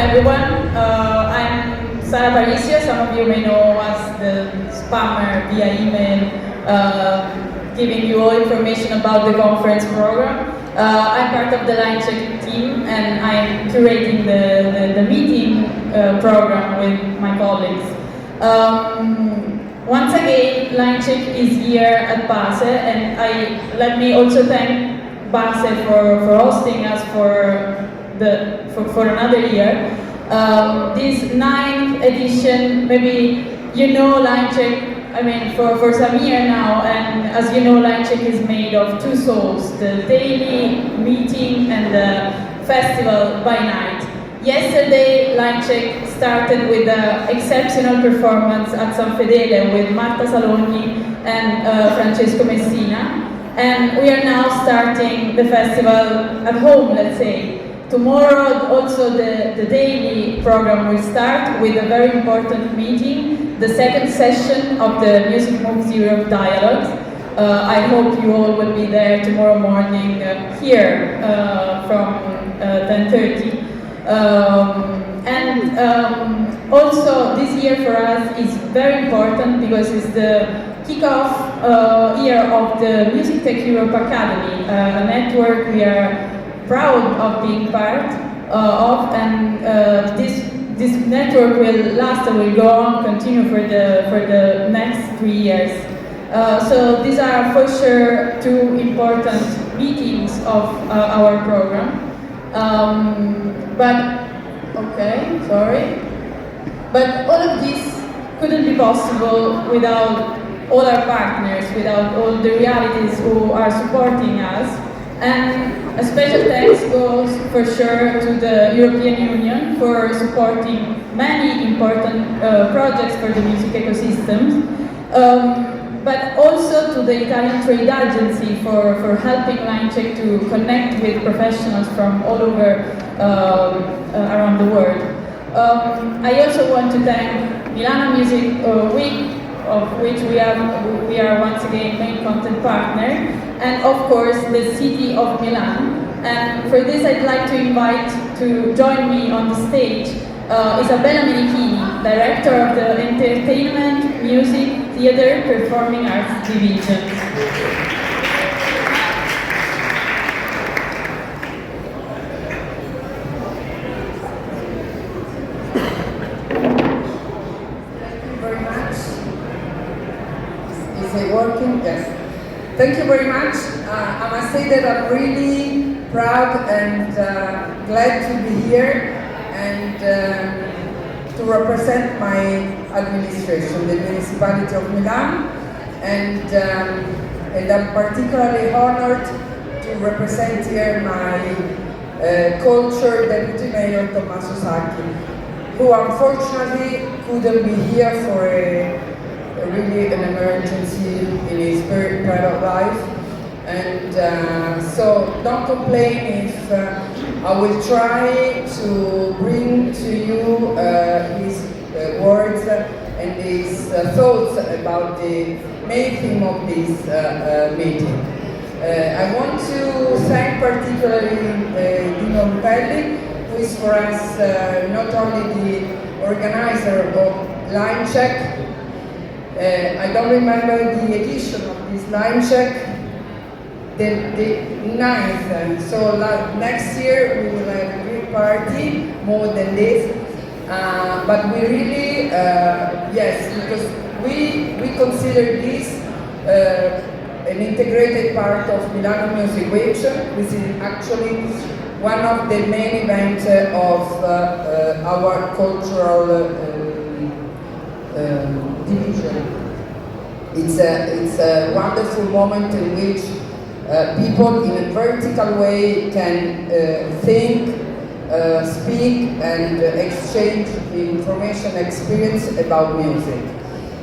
everyone. I'm Sara Parisio. Some of you may know as the spammer via email, giving you all information about the conference program. I'm part of the Linecheck team, and I'm curating the meeting program with my colleagues. Once again, Linecheck is here at Base, and let me also thank Base for hosting us for another year. This 9th edition, maybe you know Linecheck, I mean, for some year now, and as you know, Linecheck is made of two souls, the daily meeting and the festival by night. Yesterday, Linecheck started with an exceptional performance at San Fedele with Marta Salogni and Francesco Messina. And we are now starting the festival at home, let's say. Tomorrow, also the daily program will start with a very important meeting, the second session of the Music Moves Europe Dialogues. I hope you all will be there tomorrow morning here from 10:30. Also this year for us is very important because it's the kickoff year of the Music Tech Europe Academy, a network we are proud of being part of, and this network will last and will go on, continue for the next 3 years. So these are for sure two important meetings of our program. But all of this couldn't be possible without all our partners, without all the realities who are supporting us. And a special thanks goes for sure to the European Union for supporting many important projects for the music ecosystems. But also to the Italian Trade Agency for helping Linecheck to connect with professionals from all over around the world. I also want to thank Milan Music Week, of which we are once again main content partner, and of course the city of Milan. And for this I'd like to invite to join me on the stage Isabella Menichini, Director of the Entertainment, Music, Theatre, Performing Arts Division. Working? Yes. Thank you very much. I must say that I'm really proud and glad to be here and to represent my administration, the municipality of Milan, and I'm particularly honored to represent here my culture deputy mayor Tommaso Sacchi, who unfortunately couldn't be here for really an emergency in his very private life, and so don't complain if I will try to bring to you his words and his thoughts about the main theme of this meeting. I want to thank particularly Dino Lupelli, who is for us not only the organizer of Linecheck. I don't remember the edition of this Linecheck, the 9th, so next year we will have a big party, more than this, but we really, yes, because we consider this an integrated part of Milano Music Week, which is actually one of the main events of our cultural division. It's a wonderful moment in which people in a vertical way can think, speak and exchange information experience about music.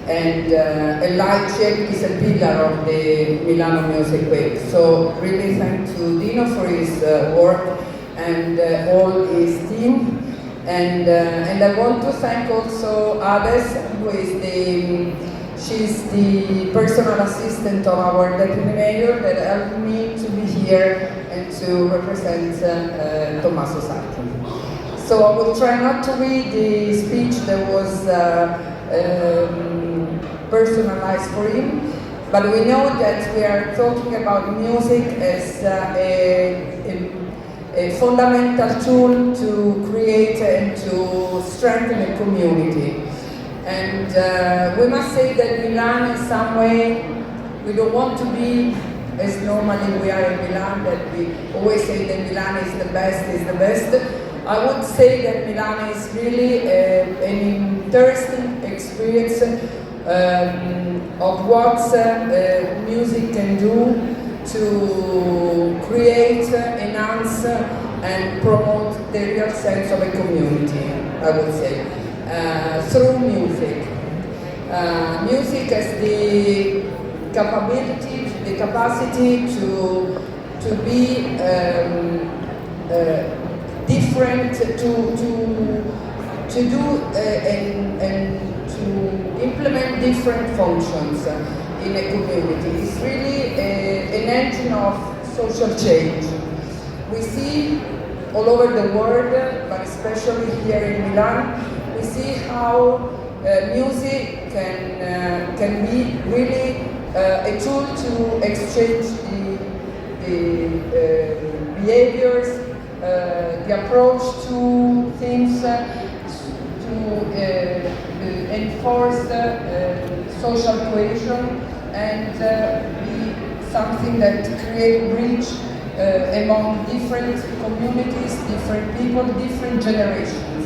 And a Linecheck is a pillar of the Milano Music Week. So really thank to Dino for his work and all his team. And I want to thank also Ades, who is she's the personal assistant of our deputy mayor that helped me to be here and to represent Tommaso Sacchi. So I will try not to read the speech that was personalized for him, but we know that we are talking about music as a fundamental tool to create and to strengthen a community. And we must say that Milan, in some way, we don't want to be as normally we are in Milan, that we always say that Milan is the best. I would say that Milan is really an interesting experience of what music can do to create, enhance, and promote the real sense of a community, I would say, through music. Music has the capacity to be different, to do and to implement different functions in a community. It's really an engine of social change. We see all over the world, but especially here in Milan, we see how music can be really a tool to exchange the behaviors, the approach to things, to enforce social cohesion, and be something that create bridge among different communities, different people, different generations.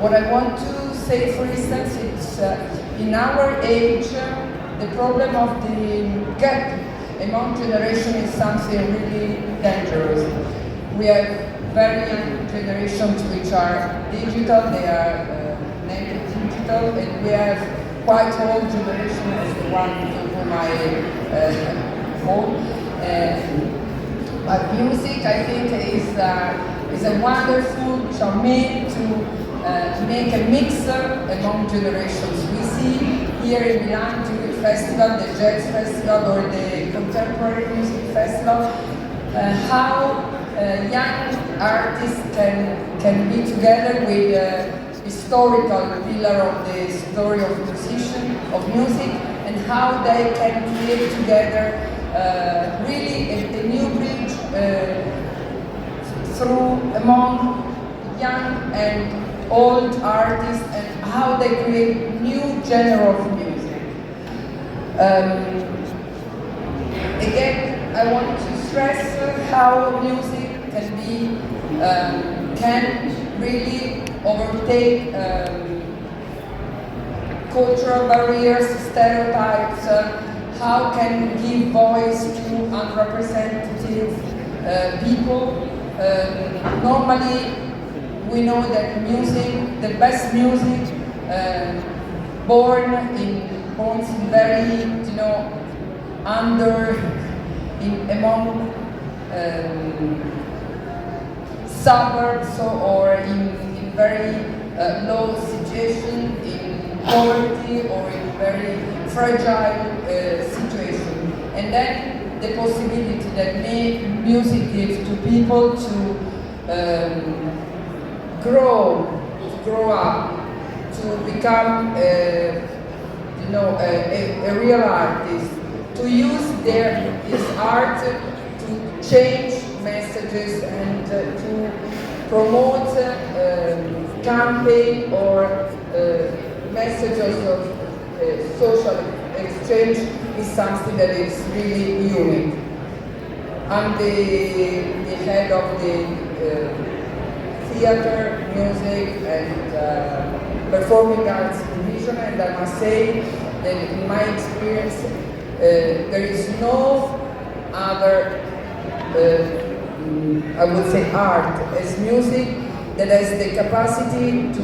What I want to say, for instance, is in our age, the problem of the gap among generations is something really dangerous. We have very young generations which are digital, they are native digital, and we have quite old generation as the one to whom I hold. But music, I think, is a wonderful charme to make a mix among generations. We see here in Milan during festival, the jazz festival or the contemporary music festival, how young artists can be together with a historical pillar of the story of music, and how they can create together really a new bridge through among young and old artists, and how they create new genre of music. Again, I want to stress how music can really overtake cultural barriers, stereotypes, how can give voice to unrepresentative people. Normally, we know that music, the best music, born in very, among suburbs or in very low situation, in poverty or in very fragile situation. And then the possibility that music gives to people to grow up, to become a real artist, to use his art to change messages and to promote campaign or messages of social exchange is something that is really unique. I'm the head of the theater, music, and performing arts division, and I must say that in my experience, there is no other, I would say, art as music that has the capacity to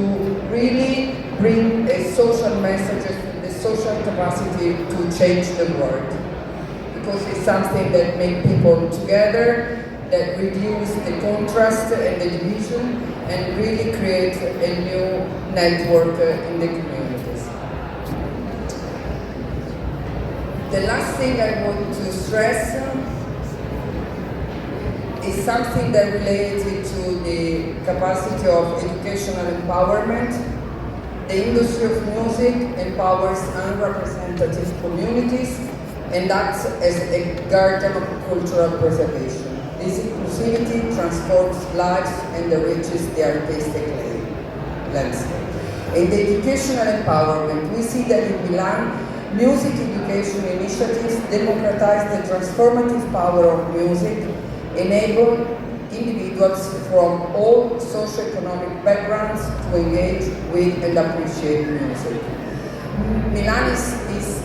really bring a social message and the social capacity to change the world. Because it's something that makes people together, that reduce the contrast and the division, and really create a new network in the communities. The last thing I want to stress is something that related to the capacity of educational empowerment. The industry of music empowers unrepresentative communities and acts as a guardian of cultural preservation. This inclusivity transforms lives and enriches the artistic landscape. In the educational empowerment, we see that in Milan, music education initiatives democratize the transformative power of music, enable individuals from all socioeconomic backgrounds to engage with and appreciate music. Milan is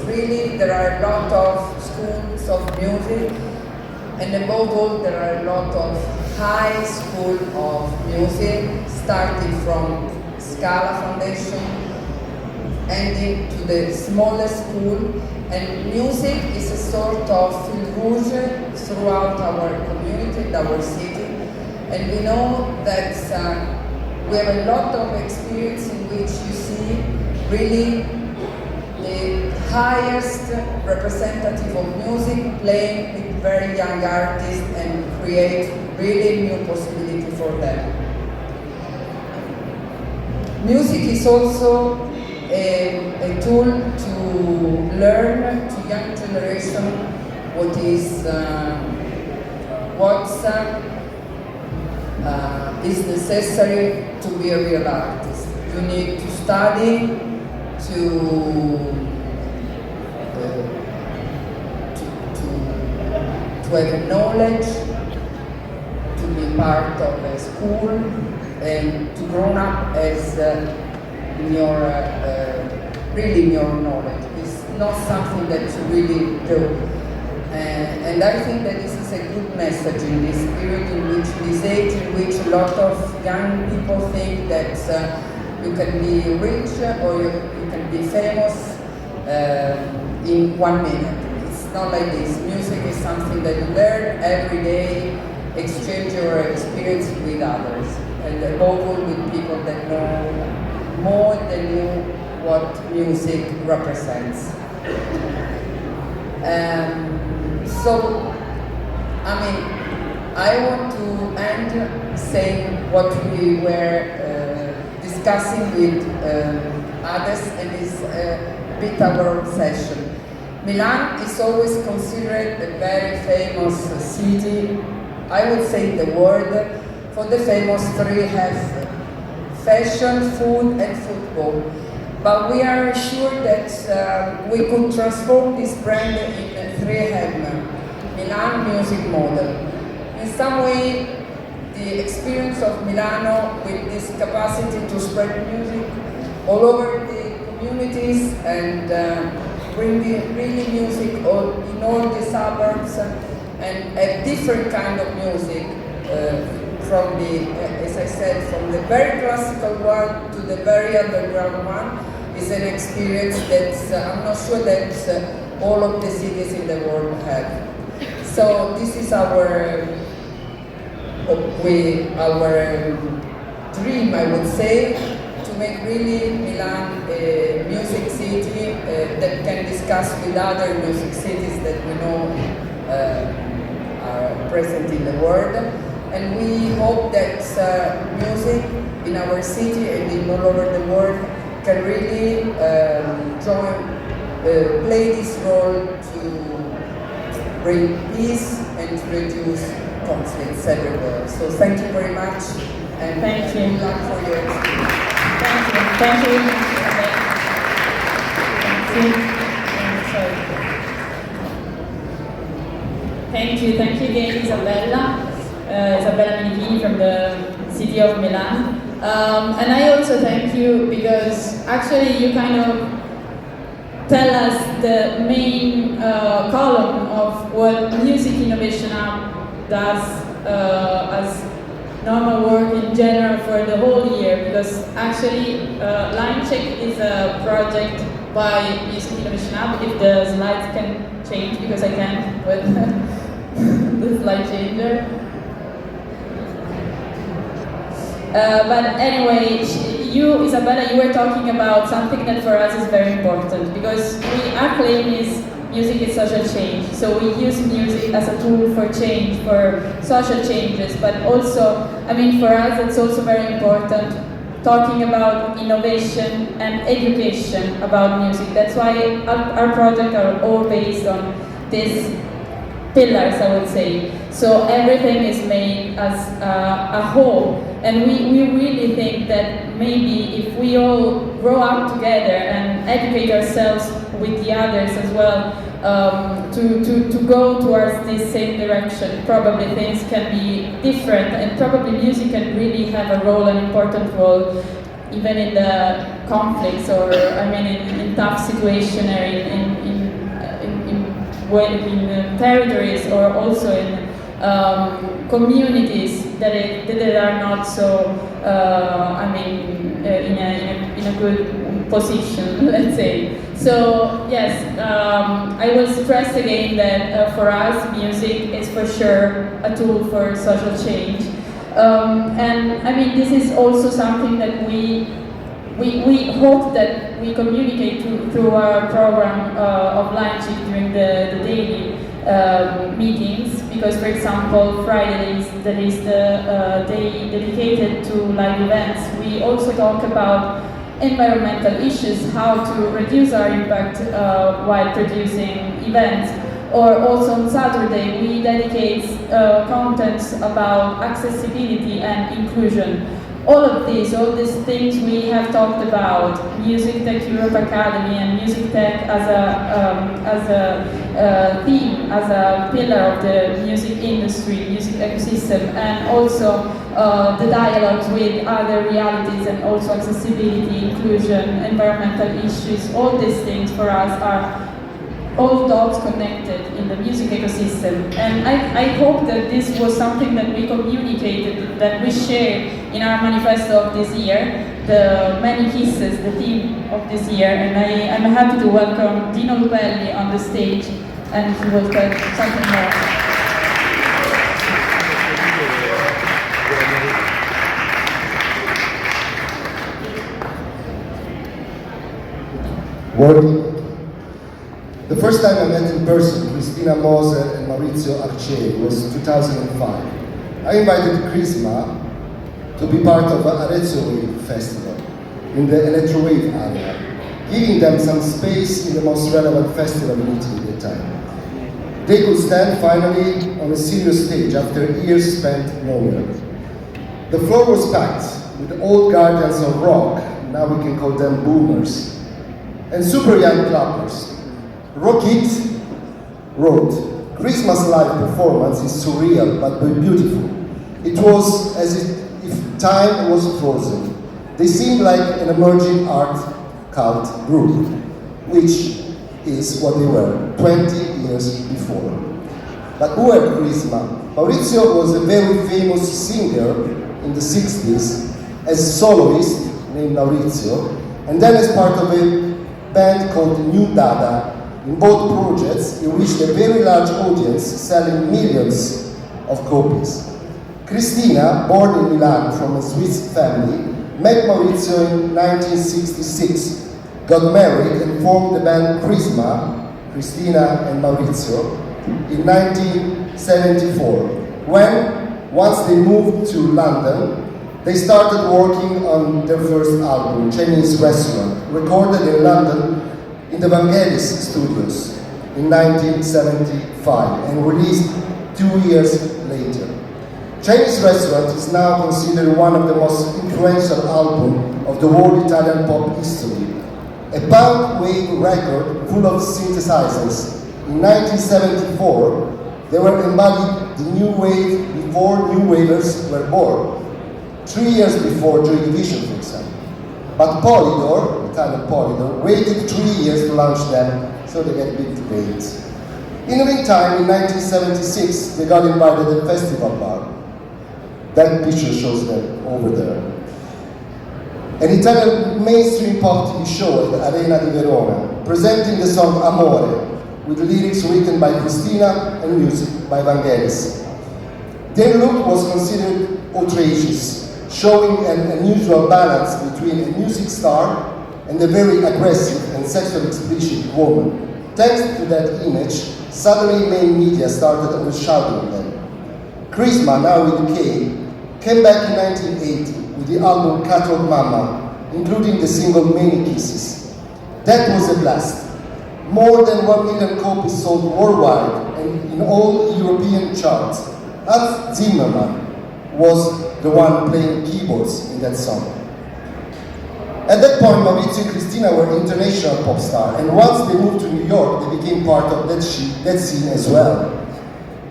really, there are a lot of schools of music, and above all there are a lot of high school of music, starting from Scala Foundation, ending to the smallest school, and music is a sort of fil rouge throughout our community, our city, and we know that we have a lot of experience in which you see really the highest representative of music playing with very young artists and create really new possibility for them. Music is also a tool to learn to young generation what is necessary to be a real artist. You need to study, to have knowledge, to be part of a school, and to grow up as really in your knowledge. It's not something that you really do. And I think that this is a good message in this period, in which this age in which a lot of young people think that you can be rich or you can be famous in 1 minute. It's not like this. Music is something that you learn every day, exchange your experience with others, and above all with people that know more than you what music represents. So, I mean, I want to end saying what we were discussing with others, and is a bit our obsession. Milan is always considered a very famous city, I would say in the world, for the famous three F: fashion, food, and football. But we are sure that we could transform this brand in a 3M, Milan music model. In some way, the experience of Milano with this capacity to spread music all over the communities and bringing really music in all the suburbs and a different kind of music from the, as I said, from the very classical one to the very underground one, is an experience that I'm not sure that all of the cities in the world have. So this is our dream, I would say, to make really Milan a music city that can discuss with other music cities that we know are present in the world. And we hope that music in our city and in all over the world can really play this role to bring peace and to reduce conflicts everywhere. So thank you very much, and thank you. Good luck for your experience. Thank you. Thank you again, Isabella. Isabella Minichini from the city of Milan. And I also thank you because actually you kind of tell us the main column of what Music Innovation Hub does as normal work in general for the whole year, because actually Linecheck is a project by Music Innovation Hub. If the slides can change, because I can't with the slide changer. But anyway, you, Isabella, you were talking about something that for us is very important, because our claim is music is social change. So we use music as a tool for change, for social changes, but also, I mean, for us it's also very important talking about innovation and education about music. That's why our projects are all based on these pillars, I would say. So everything is made as a whole, and we really think that maybe if we all grow up together and educate ourselves with the others as well, to go towards this same direction, probably things can be different, and probably music can really have a role, an important role, even in the conflicts, or I mean in tough situations, or in territories, or also in communities that are not so, I mean, in a good position, let's say. So yes, I will stress again that for us, music is for sure a tool for social change. And I mean, this is also something that we hope that we communicate through our program of Linecheck during the daily meetings, because for example Fridays, that is the day dedicated to live events, we also talk about environmental issues, how to reduce our impact while producing events. Or also on Saturday we dedicate contents about accessibility and inclusion. All these things we have talked about, Music Tech Europe Academy and Music Tech as a theme, as a pillar of the music industry, music ecosystem, and also the dialogues with other realities, and also accessibility, inclusion, environmental issues. All these things for us are all dots connected in the music ecosystem. And I hope that this was something that we communicated, that we shared in our manifesto of this year, the many kisses, the theme of this year. And I'm happy to welcome Dino Lubelli on the stage, and he will tell something more. Working. The first time I met in person Cristina Moser and Maurizio Arcieri was 2005. I invited Crisma to be part of Arezzo Wave Festival in the Electrowave area, giving them some space in the most relevant festival in Italy at the time. They could stand finally on a serious stage after years spent nowhere. The floor was packed with old guardians of rock, now we can call them boomers, and super young clappers. Rockit wrote, "Christmas live performance is surreal but beautiful. It was as if time was frozen. They seemed like an emerging art cult group, which is what they were 20 years before." But who were Crisma? Maurizio was a very famous singer in the 60s as a soloist named Maurizio, and then as part of a band called New Dada. In both projects, he reached a very large audience, selling millions of copies. Cristina, born in Milan from a Swiss family, met Maurizio in 1966, got married and formed the band Crisma, Cristina and Maurizio, in 1974, when, once they moved to London, they started working on their first album, Chinese Restaurant, recorded in London in the Vangelis studios in 1975 and released 2 years later. Chinese Restaurant is now considered one of the most influential albums of the whole Italian pop history. A punk wave record full of synthesizers. In 1974, they were embodied the new wave before new wavers were born. 3 years before Joy Division, for example. But Polydor, Italian Polydor, waited 3 years to launch them, so they get big debates. In the meantime, in 1976, they got invited to the festival bar. That picture shows them over there. An Italian mainstream pop TV show at the Arena di Verona, presenting the song Amore, with lyrics written by Cristina and music by Vangelis. Their look was considered outrageous, showing an unusual balance between a music star and a very aggressive and sexually explicit woman. Thanks to that image, suddenly main media started overshadowing them. Charisma, now with K, came back in 1980 with the album Cathode Mama, including the single Many Kisses. That was a blast. More than 1 million copies sold worldwide and in all European charts. Hans Zimmerman was the one playing keyboards in that song. At that point, Maurizio and Cristina were international pop stars, and once they moved to New York, they became part of that scene as well.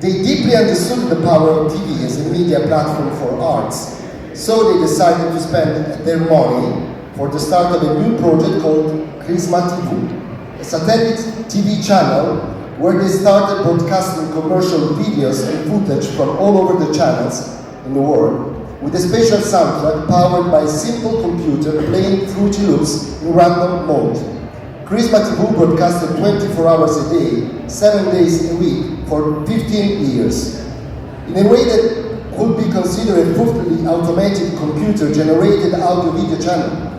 They deeply understood the power of TV as a media platform for arts, so they decided to spend their money for the start of a new project called Charisma TV, a satellite TV channel where they started broadcasting commercial videos and footage from all over the channels in the world, with a special soundtrack powered by a simple computer playing Fruity Loops in random mode. Charisma TV broadcasted 24 hours a day, 7 days a week, for 15 years. In a way that could be considered a fully automated computer-generated audio-video channel.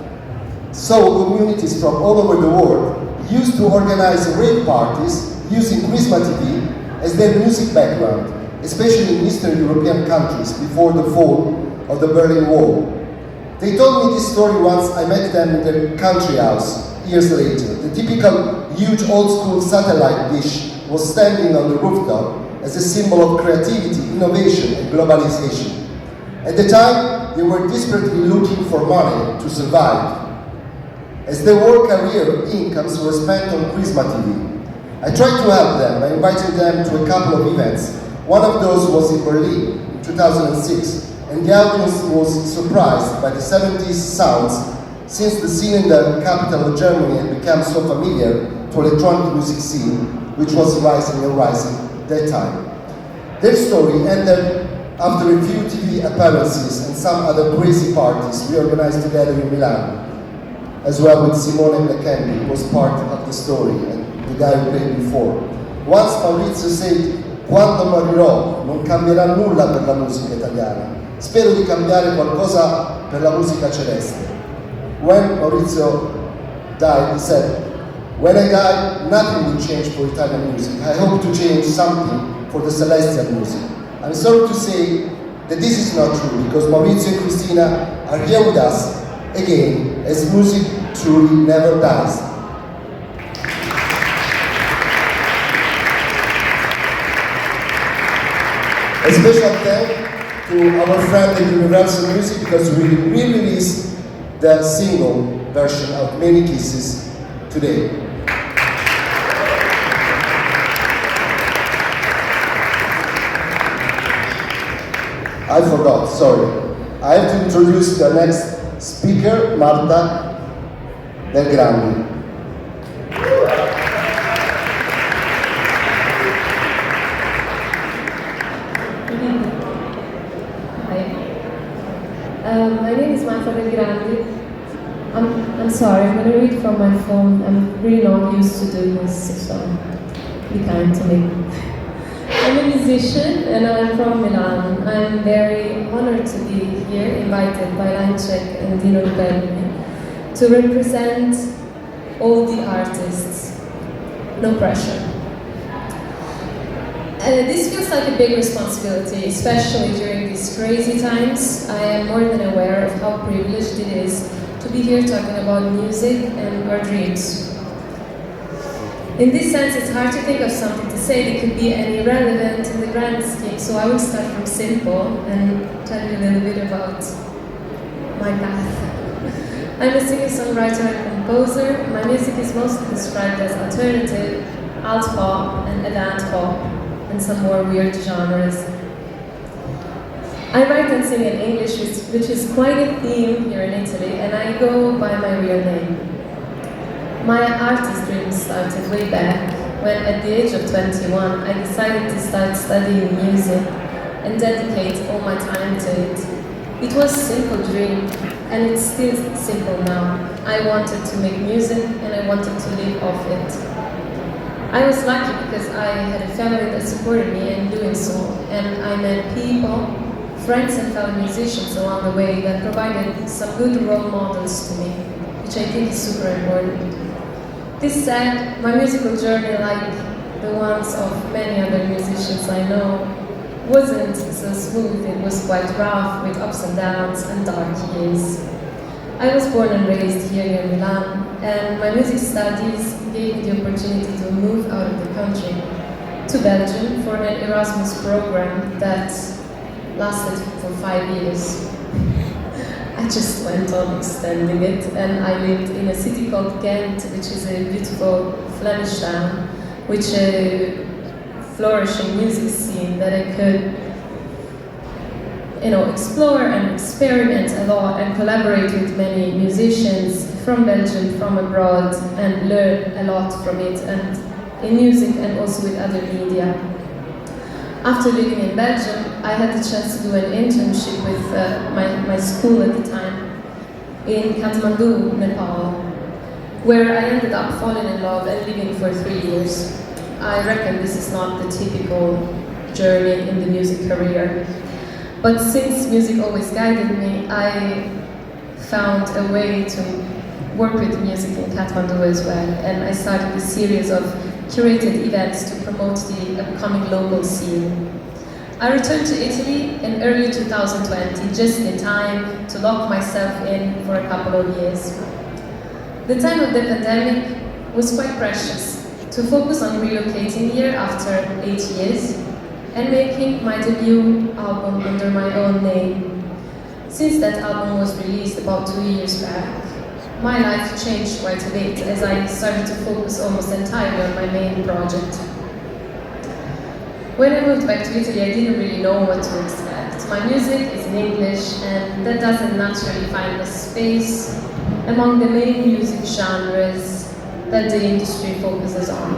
So communities from all over the world used to organize rave parties using Charisma TV as their music background, especially in Eastern European countries before the fall of the Berlin Wall. They told me this story once I met them in their country house years later. The typical huge old-school satellite dish was standing on the rooftop as a symbol of creativity, innovation, and globalization. At the time, they were desperately looking for money to survive, as their whole career incomes were spent on Charisma TV. I tried to help them by inviting them to a couple of events. One of those was in Berlin in 2006, and the audience was surprised by the 70s sounds, since the scene in the capital of Germany had become so familiar to electronic music scene, which was rising and rising at that time. Their story ended after a few TV appearances and some other crazy parties we organized together in Milan, as well with Simone McKendy, who was part of the story, and the guy who played before. Once Maurizio said, "Quando morirò non cambierà nulla per la musica italiana. Spero di cambiare qualcosa per la musica celeste." When Maurizio died, he said, "When I die, nothing will change for Italian music. I hope to change something for the celestial music." I'm sorry to say that this is not true, because Maurizio and Cristina are here with us again, as music truly never dies. A special thank to our friend at Universal Music, because we re-released the single version of Many Kisses today. I forgot, sorry. I have to introduce the next speaker, Marta Del Grande. My name is Marta Del Grande. I'm sorry, I'm going to read from my phone. I'm really not used to doing this, so be kind to me. I'm a musician and I'm from Milan. I'm very honored to be here, invited by Linecheck and Dino Rubelli to represent all the artists. No pressure. This feels like a big responsibility, especially during these crazy times. I am more than aware of how privileged it is to be here talking about music and our dreams. In this sense, it's hard to think of something to say that could be any relevant in the grand scheme, so I will start from simple and tell you a little bit about my path. I'm a singer-songwriter and composer. My music is mostly described as alternative, alt pop, and avant pop, and some more weird genres. I write and sing in English, which is quite a theme here in Italy, and I go by my real name. My artist dreams started way back when, at the age of 21, I decided to start studying music and dedicate all my time to it. It was a simple dream, and it's still simple now. I wanted to make music, and I wanted to live off it. I was lucky because I had a family that supported me in doing so, and I met people, friends and fellow musicians along the way that provided some good role models to me, which I think is super important. This said, my musical journey, like the ones of many other musicians I know, wasn't so smooth. It was quite rough, with ups and downs and dark years. I was born and raised here in Milan, and my music studies gave me the opportunity to move out of the country to Belgium for an Erasmus program that lasted for 5 years. I just went on extending it, and I lived in a city called Ghent, which is a beautiful Flemish town, which a flourishing music scene that I could, explore and experiment a lot and collaborate with many musicians from Belgium, from abroad, and learn a lot from it, and in music and also with other media. After living in Belgium, I had the chance to do an internship with my school at the time in Kathmandu, Nepal, where I ended up falling in love and living for 3 years. I reckon this is not the typical journey in the music career, but since music always guided me, I found a way to work with music in Kathmandu as well, and I started a series of curated events to promote the upcoming local scene. I returned to Italy in early 2020, just in time to lock myself in for a couple of years. The time of the pandemic was quite precious, to focus on relocating here after 8 years and making my debut album under my own name. Since that album was released about 2 years back, my life changed quite a bit as I started to focus almost entirely on my main project. When I moved back to Italy, I didn't really know what to expect. My music is in English, and that doesn't naturally find a space among the main music genres that the industry focuses on.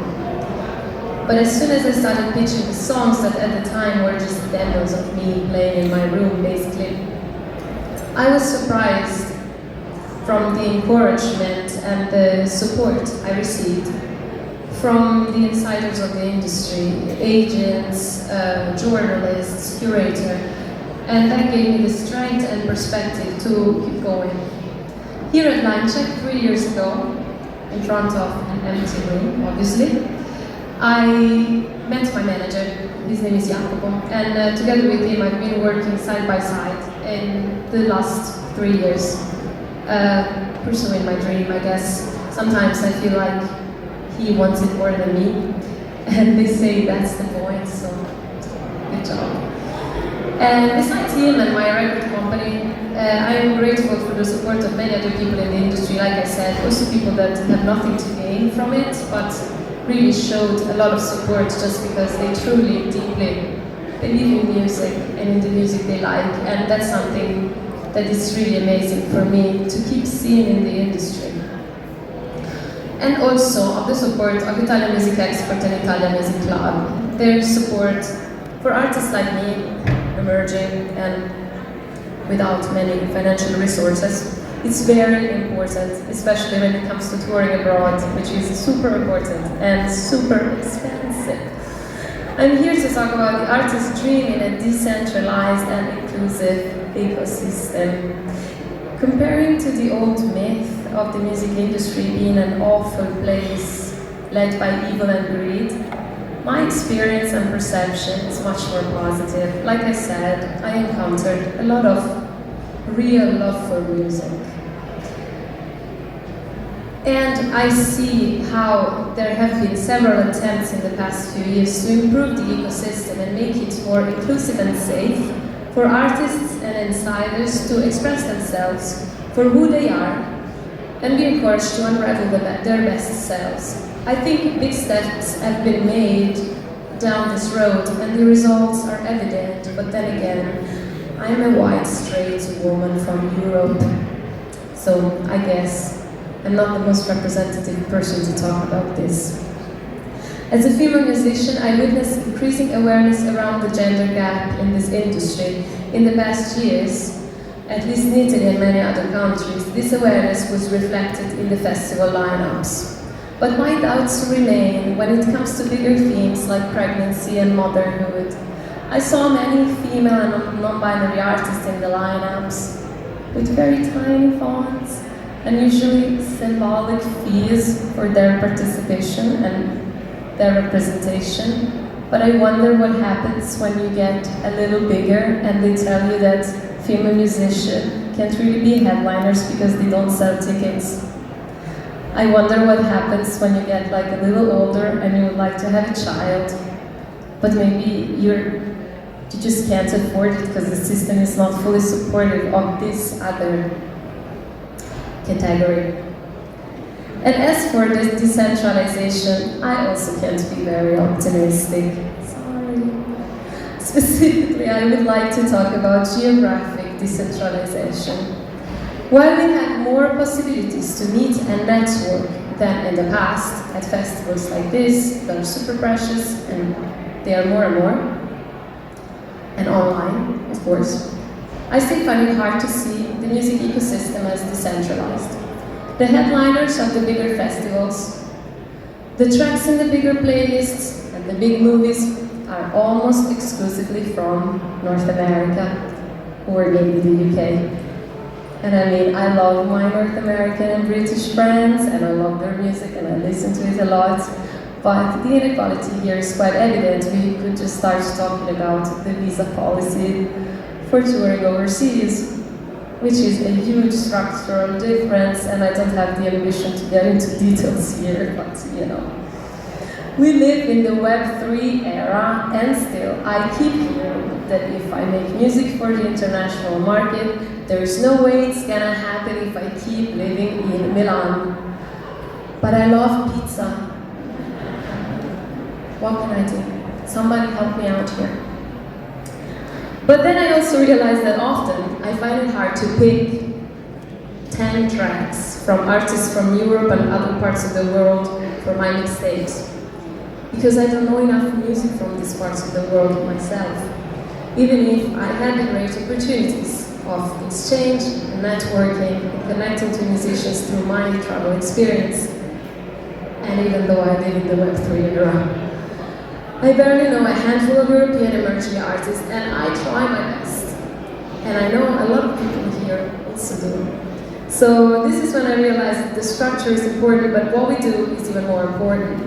But as soon as I started pitching the songs that at the time were just demos of me playing in my room, basically, I was surprised from the encouragement and the support I received from the insiders of the industry, agents, journalists, curator, and that gave me the strength and perspective to keep going. Here at Linecheck 3 years ago, in front of an empty room, obviously, I met my manager. His name is Jacopo, and together with him I've been working side by side in the last 3 years. Pursuing my dream, I guess. Sometimes I feel like he wants it more than me, and they say that's the point, so good job. And besides him and my record company, I am grateful for the support of many other people in the industry, like I said, also people that have nothing to gain from it, but really showed a lot of support just because they truly, deeply believe in music and in the music they like, and that's something that is really amazing for me to keep seeing in the industry. And also of the support of Italian Music Expert and Italian Music Club. Their support for artists like me, emerging and without many financial resources, it's very important, especially when it comes to touring abroad, which is super important and super expensive. I'm here to talk about the artist's dream in a decentralized and inclusive ecosystem. Comparing to the old myth of the music industry being an awful place led by evil and greed, my experience and perception is much more positive. Like I said, I encountered a lot of real love for music. And I see how there have been several attempts in the past few years to improve the ecosystem and make it more inclusive and safe for artists and insiders to express themselves for who they are and be encouraged to unravel their best selves. I think big steps have been made down this road and the results are evident, but then again, I'm a white, straight woman from Europe, so I guess I'm not the most representative person to talk about this. As a female musician, I witnessed increasing awareness around the gender gap in this industry in the past years, at least in Italy and many other countries. This awareness was reflected in the festival lineups. But my doubts remain when it comes to bigger themes like pregnancy and motherhood. I saw many female and non-binary artists in the lineups with very tiny fonts and usually symbolic fees for their participation and their representation. But I wonder what happens when you get a little bigger and they tell you that female musicians can't really be headliners because they don't sell tickets. I wonder what happens when you get like a little older and you would like to have a child, but maybe you just can't afford it because the system is not fully supportive of this other category. And as for this decentralization, I also can't be very optimistic. Sorry. Specifically, I would like to talk about geographic decentralization. While we have more possibilities to meet and network than in the past at festivals like this, that are super precious and they are more and more, and online, of course, I still find it hard to see the music ecosystem as decentralized. The headliners of the bigger festivals, the tracks in the bigger playlists, and the big movies are almost exclusively from North America, or maybe the UK. And I mean, I love my North American and British friends, and I love their music, and I listen to it a lot. But the inequality here is quite evident. We could just start talking about the visa policy for touring overseas, which is a huge structural difference, and I don't have the ambition to get into details here, but you know. We live in the Web3 era, and still I keep hearing that if I make music for the international market, there is no way it's gonna happen if I keep living in Milan. But I love pizza. What can I do? Somebody help me out here. But then I also realized that often I find it hard to pick 10 tracks from artists from Europe and other parts of the world for my mixtapes, because I don't know enough music from these parts of the world myself, even if I had the great opportunities of exchange and networking and connecting to musicians through my travel experience, and even though I live in the Web3 era. I barely know a handful of European emerging artists, and I try my best. And I know a lot of people here also do. So this is when I realized that the structure is important, but what we do is even more important.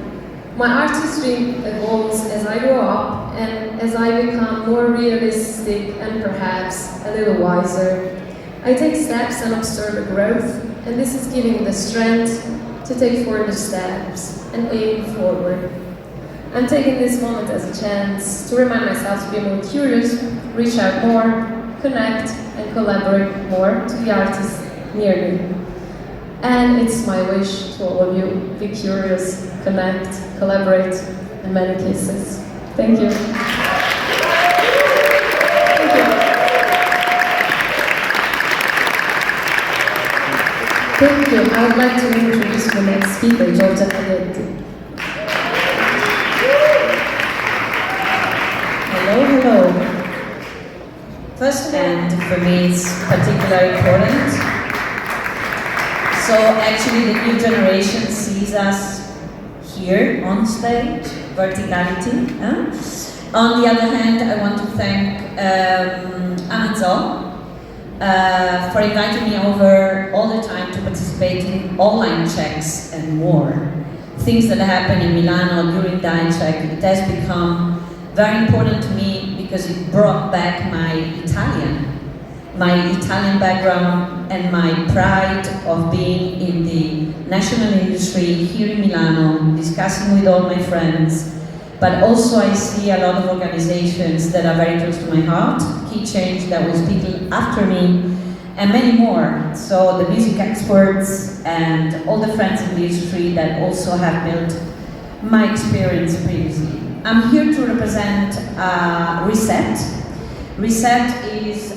My artistry evolves as I grow up, and as I become more realistic and perhaps a little wiser. I take steps and observe a growth, and this is giving me the strength to take further steps and aim forward. I'm taking this moment as a chance to remind myself to be more curious, reach out more, connect and collaborate more to the artists near me. And it's my wish to all of you, be curious, connect, collaborate, in many cases. Thank you. Thank you. Thank you. I would like to introduce the next speaker, Giorgia Taglietti. Hello. First, and for me it's particularly important. So actually the new generation sees us here on stage, verticality. On the other hand, I want to thank Anazzo for inviting me over all the time to participate in online checks and more. Things that happen in Milan or during Linecheck, it has become very important to me because it brought back my Italian background and my pride of being in the national industry here in Milano, discussing with all my friends. But also I see a lot of organizations that are very close to my heart, Key Change that will speak after me, and many more. So the music experts and all the friends in the industry that also have built my experience previously. I'm here to represent Reset. Reset is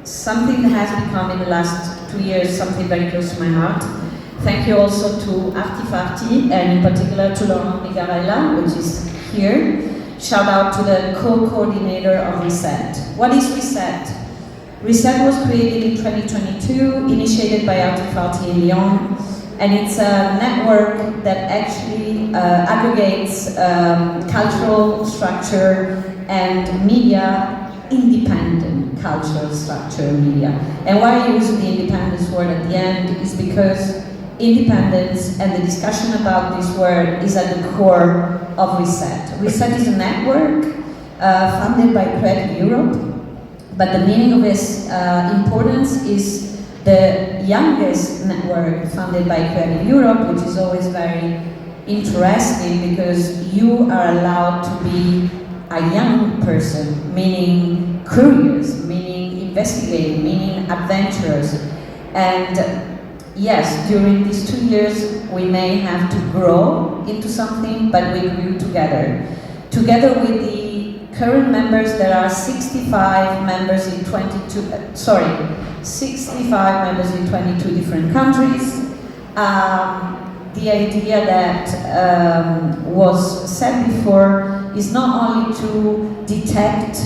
something that has become in the last 2 years something very close to my heart. Thank you also to Artifacti and in particular to Laurent Bigarella, which is here. Shout out to the co-coordinator of Reset. What is Reset? Reset was created in 2022, initiated by Artifacti in Lyon. And it's a network that actually aggregates cultural structure and media independent. cultural structure media. And why I use the independence word at the end is because independence and the discussion about this word is at the core of Reset. Reset is a network funded by Credit Europe, but the meaning of its importance is the youngest network funded by Credit Europe, which is always very interesting because you are allowed to be a young person, meaning curious, meaning investigating, meaning adventurous. And yes, during these 2 years we may have to grow into something, but we grew together. Together with the current members, there are 65 members in 65 members in 22 different countries. The idea that was said before is not only to detect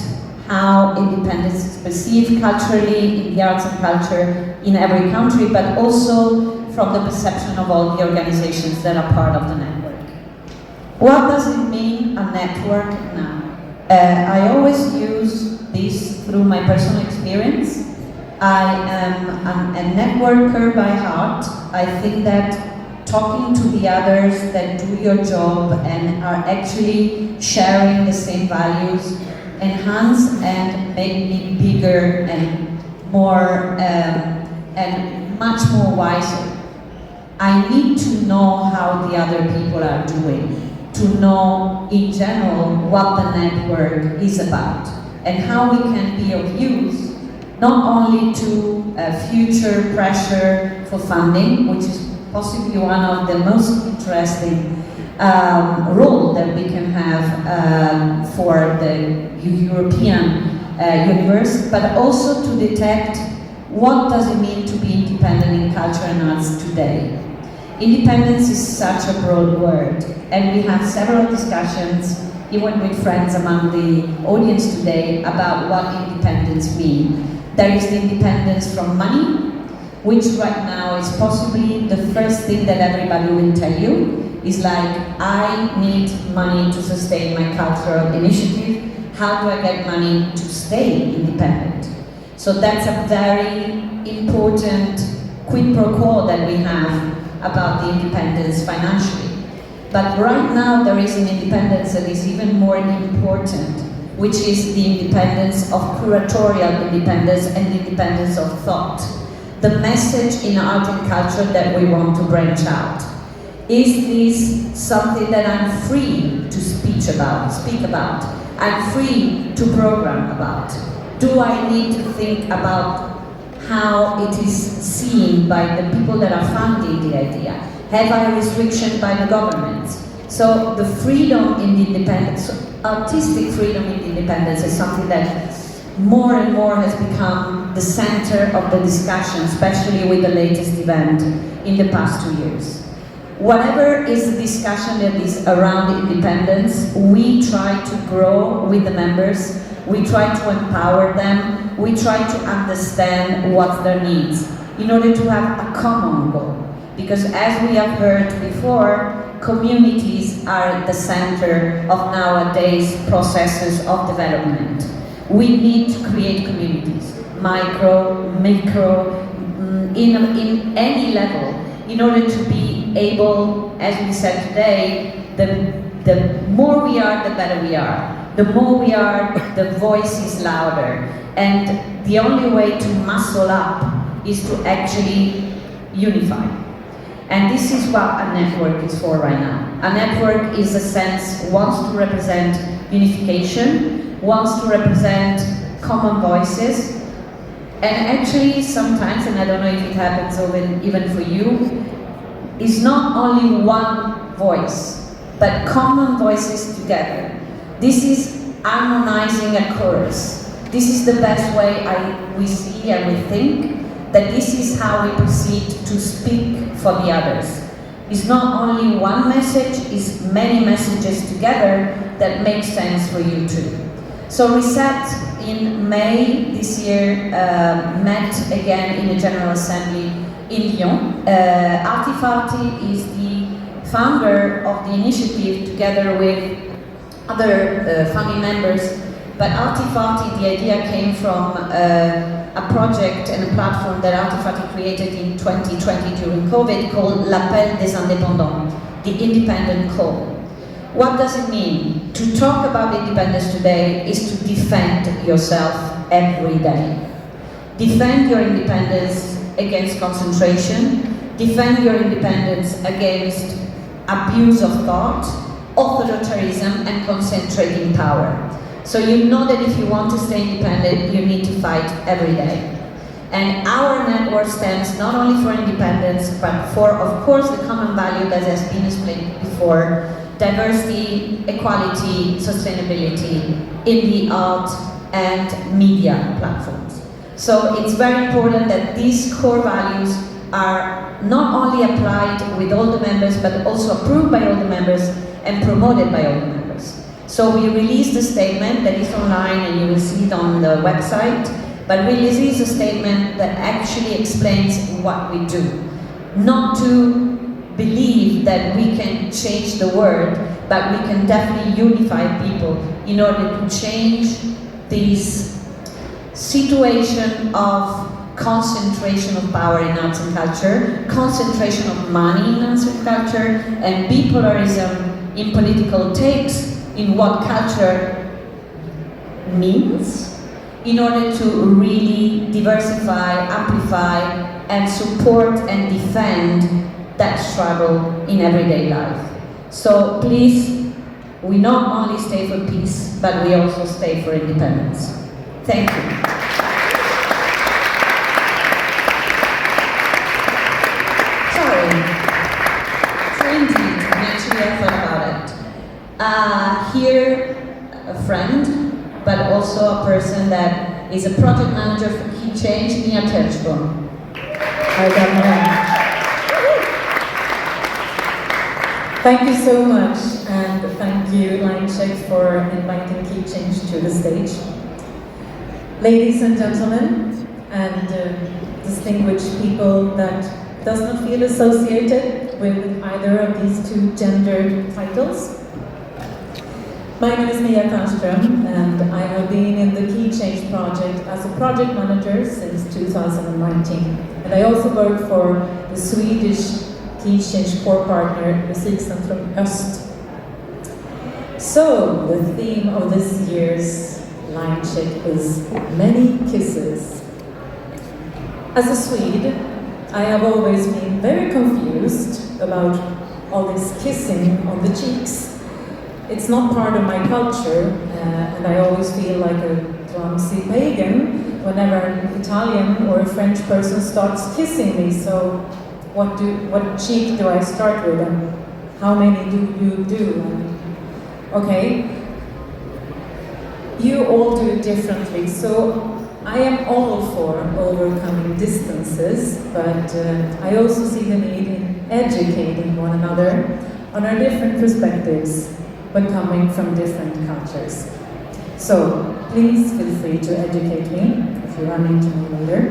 how independence is perceived culturally in the arts and culture in every country, but also from the perception of all the organizations that are part of the network. What does it mean, a network now? I always use this through my personal experience. I am a networker by heart. I think that talking to the others that do your job and are actually sharing the same values enhance and make me bigger and more and much more wiser. I need to know how the other people are doing, to know in general what the network is about and how we can be of use, not only to future pressure for funding, which is possibly one of the most interesting role that we can have for the European universe, but also to detect what does it mean to be independent in culture and arts today. Independence is such a broad word, and we have several discussions, even with friends among the audience today, about what independence means. There is the independence from money, which right now is possibly the first thing that everybody will tell you, is like, I need money to sustain my cultural initiative. How do I get money to stay independent? So that's a very important quid pro quo that we have about the independence financially. But right now there is an independence that is even more important, which is the independence of curatorial independence and the independence of thought. The message in art and culture that we want to branch out. Is this something that I'm free to speak about? I'm free to program about? Do I need to think about how it is seen by the people that are funding the idea? Have I restriction by the government? So the freedom in the independence, artistic freedom in the independence is something that more and more has become the center of the discussion, especially with the latest event in the past 2 years. Whatever is the discussion that is around independence, we try to grow with the members, we try to empower them, we try to understand what's their needs in order to have a common goal. Because as we have heard before, communities are at the center of nowadays processes of development. We need to create communities, micro, macro, in any level, in order to be able, as we said today, the more we are, the better we are. The more we are, the voice is louder. And the only way to muscle up is to actually unify. And this is what a network is for right now. A network is a sense, wants to represent unification, wants to represent common voices, and actually sometimes, and I don't know if it happens even for you, it's not only one voice, but common voices together. This is harmonizing a chorus. This is the best way we see and we think that this is how we proceed to speak for the others. It's not only one message, it's many messages together that make sense for you too. So Reset in May this year met again in the General Assembly in Lyon. Artifarty is the founder of the initiative together with other founding members, but Artifati, the idea came from a project and a platform that Artifati created in 2020 during COVID called L'Appel des Indépendants, the independent call. What does it mean? To talk about independence today is to defend yourself every day. Defend your independence against concentration, defend your independence against abuse of thought, authoritarianism, and concentrating power. So you know that if you want to stay independent, you need to fight every day. And our network stands not only for independence, but for, of course, the common value that has been explained before: diversity, equality, sustainability in the art and media platforms. So it's very important that these core values are not only applied with all the members, but also approved by all the members and promoted by all the members. So we released a statement that is online, and you will see it on the website, but we released a statement that actually explains what we do. Not to believe that we can change the world, but we can definitely unify people in order to change this situation of concentration of power in arts and culture, concentration of money in arts and culture, and bipolarism in political takes in what culture means, in order to really diversify, amplify, and support and defend that struggle in everyday life. So please, we not only stay for peace, but we also stay for independence. Thank you. Here, a friend, but also a person that is a project manager for Key Change, Mia Terchko. Thank you so much, and thank you, Linecheck, for inviting Key Change to the stage. Ladies and gentlemen, and distinguished people that does not feel associated with either of these two gendered titles. My name is Mia Ternström, and I have been in the Key Change project as a project manager since 2019. And I also work for the Swedish Key Change core partner, Musikcentrum Öst. So, the theme of this year's Linecheck is Many Kisses. As a Swede, I have always been very confused about all this kissing on the cheeks. It's not part of my culture, and I always feel like a clumsy pagan whenever an Italian or a French person starts kissing me. So, what cheek do I start with, and how many do you do? And, okay, you all do it differently. So, I am all for overcoming distances, but I also see the need in educating one another on our different perspectives, but coming from different cultures. So, please feel free to educate me if you run into me later.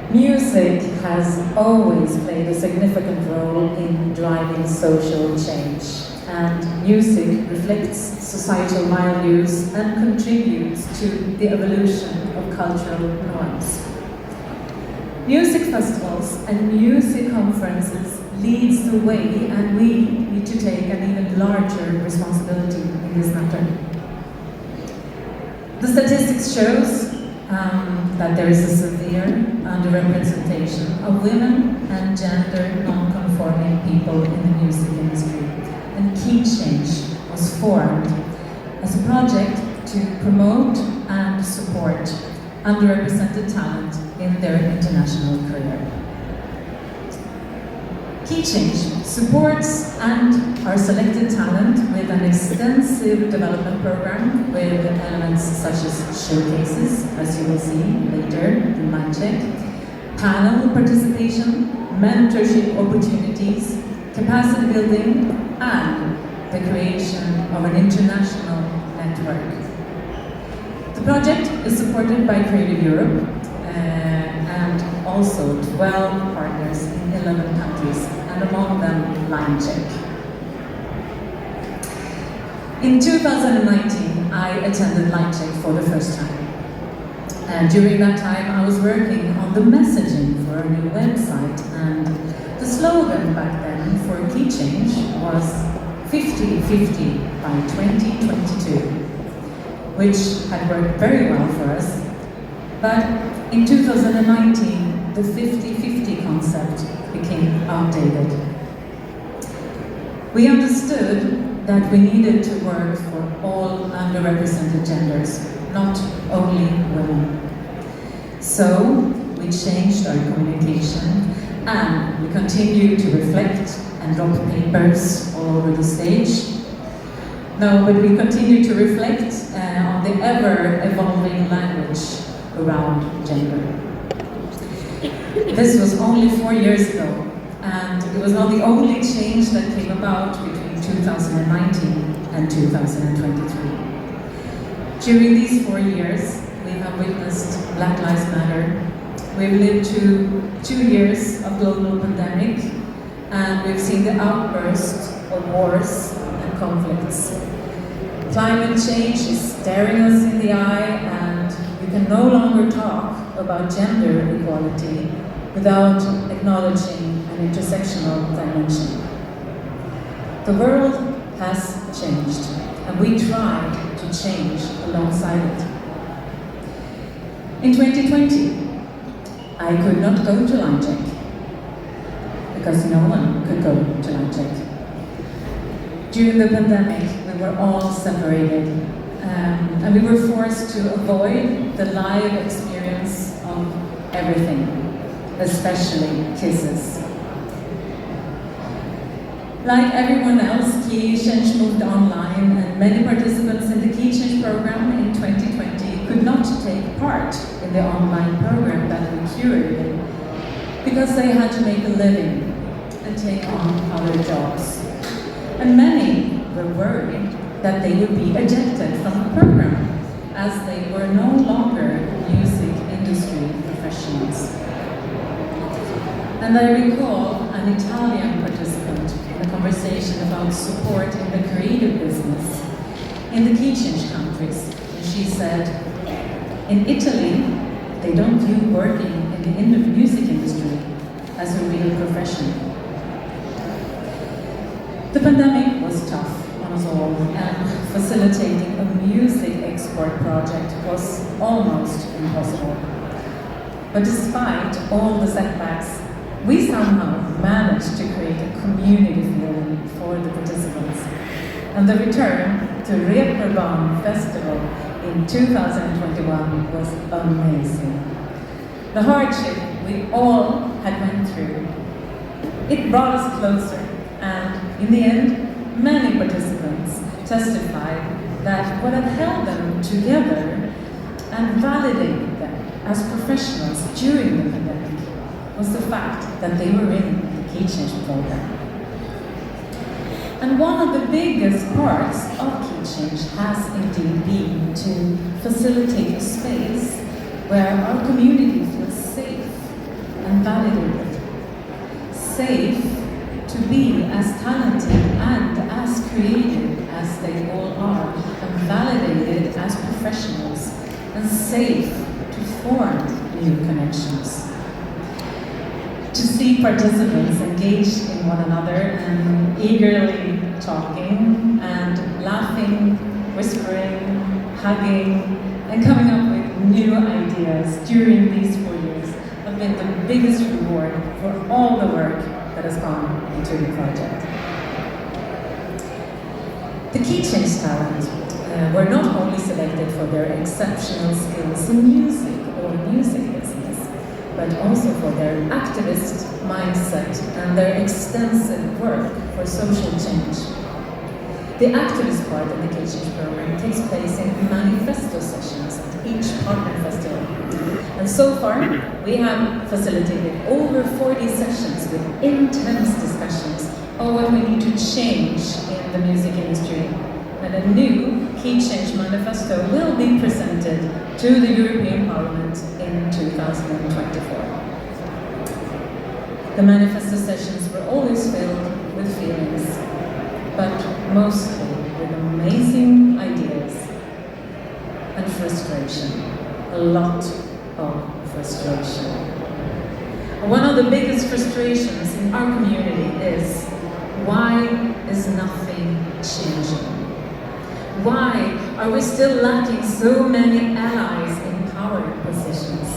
Music has always played a significant role in driving social change, and music reflects societal values and contributes to the evolution of cultural norms. Music festivals and music conferences leads the way, and we need to take an even larger responsibility in this matter. The statistics shows that there is a severe underrepresentation of women and gender non-conforming people in the music industry, and Key Change was formed as a project to promote and support underrepresented talent in their international career. Key Change supports and our selected talent with an extensive development program with elements such as showcases, as you will see later in Linecheck, panel participation, mentorship opportunities, capacity building, and the creation of an international network. The project is supported by Creative Europe and also 12 partners in 11 countries, and among them Linecheck. In 2019, I attended Linecheck for the first time. And during that time, I was working on the messaging for a new website, and the slogan back then for key change was 50-50 by 2022, which had worked very well for us. But in 2019, the 50-50 concept became outdated. We understood that we needed to work for all underrepresented genders, not only women. So we changed our communication, and we continued to reflect and drop papers all over the stage. No, but we continued to reflect on the ever-evolving language around gender. This was only 4 years ago, and it was not the only change that came about between 2019 and 2023. During these 4 years, we have witnessed Black Lives Matter. We've lived through 2 years of global pandemic, and we've seen the outburst of wars and conflicts. Climate change is staring us in the eye, and we can no longer talk about gender equality without acknowledging an intersectional dimension. The world has changed, and we tried to change alongside it. In 2020, I could not go to Linecheck because no one could go to Linecheck. During the pandemic, we were all separated, and we were forced to avoid the live experience of everything, especially kisses. Like everyone else, Key Change moved online, and many participants in the Key Change program in 2020 could not take part in the online program that we curated because they had to make a living and take on other jobs. And many were worried that they would be ejected from the program as they were no longer music industry professionals. And I recall an Italian participant in a conversation about support in the creative business in the key change countries. And she said, in Italy, they don't view working in the music industry as a real profession. The pandemic was tough on us all, and facilitating a music export project was almost impossible. But despite all the setbacks, we somehow managed to create a community feeling for the participants. And the return to Reeperbahn Festival in 2021 was amazing. The hardship we all had went through, it brought us closer, and in the end, many participants testified that what had held them together and validated them as professionals during the pandemic was the fact that they were in the Key Change program. And one of the biggest parts of Key Change has indeed been to facilitate a space where our community feels safe and validated. Safe to be as talented and as creative as they all are, and validated as professionals, and safe to form new connections. To see participants engaged in one another and eagerly talking and laughing, whispering, hugging, and coming up with new ideas during these 4 years have been the biggest reward for all the work that has gone into the project. The Key Change talent were not only selected for their exceptional skills in music or music business, but also for their activist mindset and their extensive work for social change. The activist part of the Key Change program takes place in manifesto sessions at each partner festival. And so far, we have facilitated over 40 sessions with intense discussions on what we need to change in the music industry. And a new Key Change manifesto will be presented to the European Parliament in 2024. The manifesto sessions were always filled with feelings, but mostly with amazing ideas and frustration, a lot of frustration. One of the biggest frustrations in our community is, why is nothing changing? Why are we still lacking so many allies in power positions?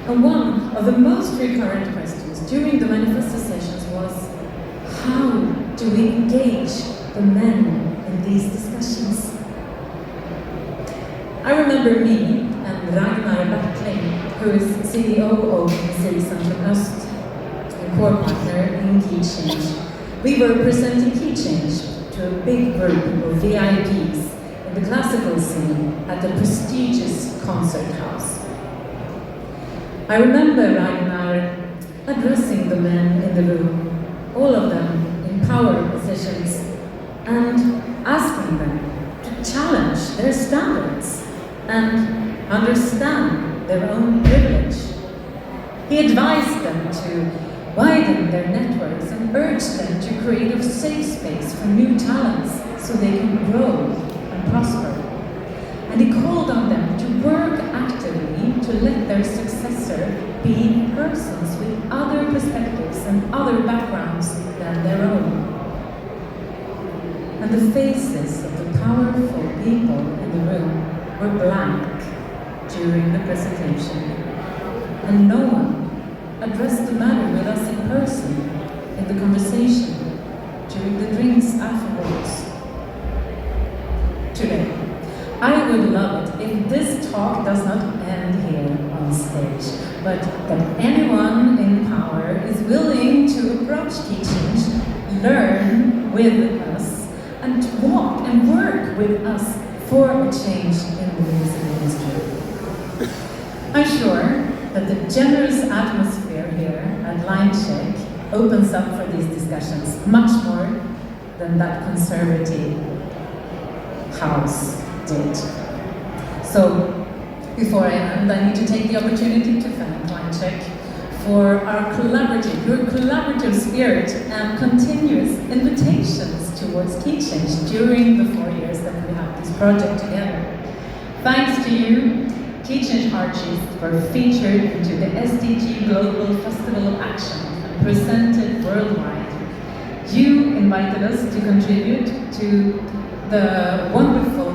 And one of the most recurrent questions during the manifesto sessions was, how do we engage the men in these discussions? I remember me and Ragnar Backling, who is CEO of Musikcentrum Öst and core partner in Key Change. We were presenting Key Change to a big group of VIPs in the classical scene at the prestigious concert house. I remember Ragnar addressing the men in the room, all of them in power positions, and asking them to challenge their standards and understand their own privilege. He advised them to widen their networks and urged them to create a safe space for new talents so they can grow and prosper. And he called on them to work actively to let their successor be persons with other perspectives and other backgrounds than their own. And the faces of the powerful people in the room were blank during the presentation, and no one addressed the matter with us in person in the conversation during the drinks afterwards. Today, I would love it if this talk does not end here on stage, but that anyone in power is willing to approach Key Change, learn with us, and to walk and work with us for a change in the music industry. I'm sure that the generous atmosphere here at Linecheck opens up for these discussions much more than that conservative house did. So, before I end, I need to take the opportunity to thank Linecheck for your collaborative spirit and continuous invitations towards Key Change during the 4 years that we have this project together. Thanks to you, Key Change artists were featured into the SDG Global Festival of Action and presented worldwide. You invited us to contribute to the wonderful,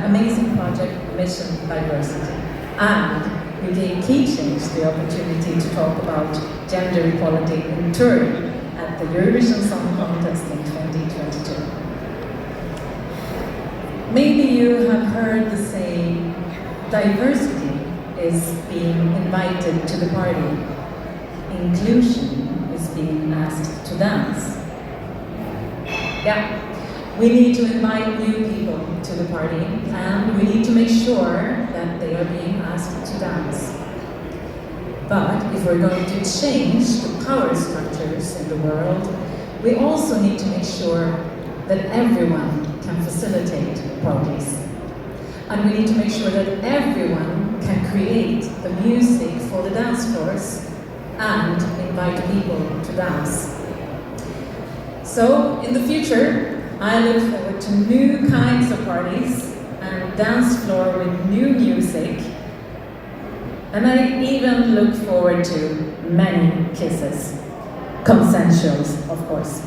amazing project Mission Diversity. And we gave Key Change the opportunity to talk about gender equality in Turin at the Eurovision Song Contest in 2022. Maybe you have heard the saying, diversity is being invited to the party. Inclusion is being asked to dance. Yeah, we need to invite new people to the party, and we need to make sure that they are being asked to dance. But if we're going to change the power structures in the world, we also need to make sure that everyone can facilitate parties. And we need to make sure that everyone can create the music for the dance floors and invite people to dance. So, in the future, I look forward to new kinds of parties and dance floor with new music. And I even look forward to many kisses. Consensuals, of course.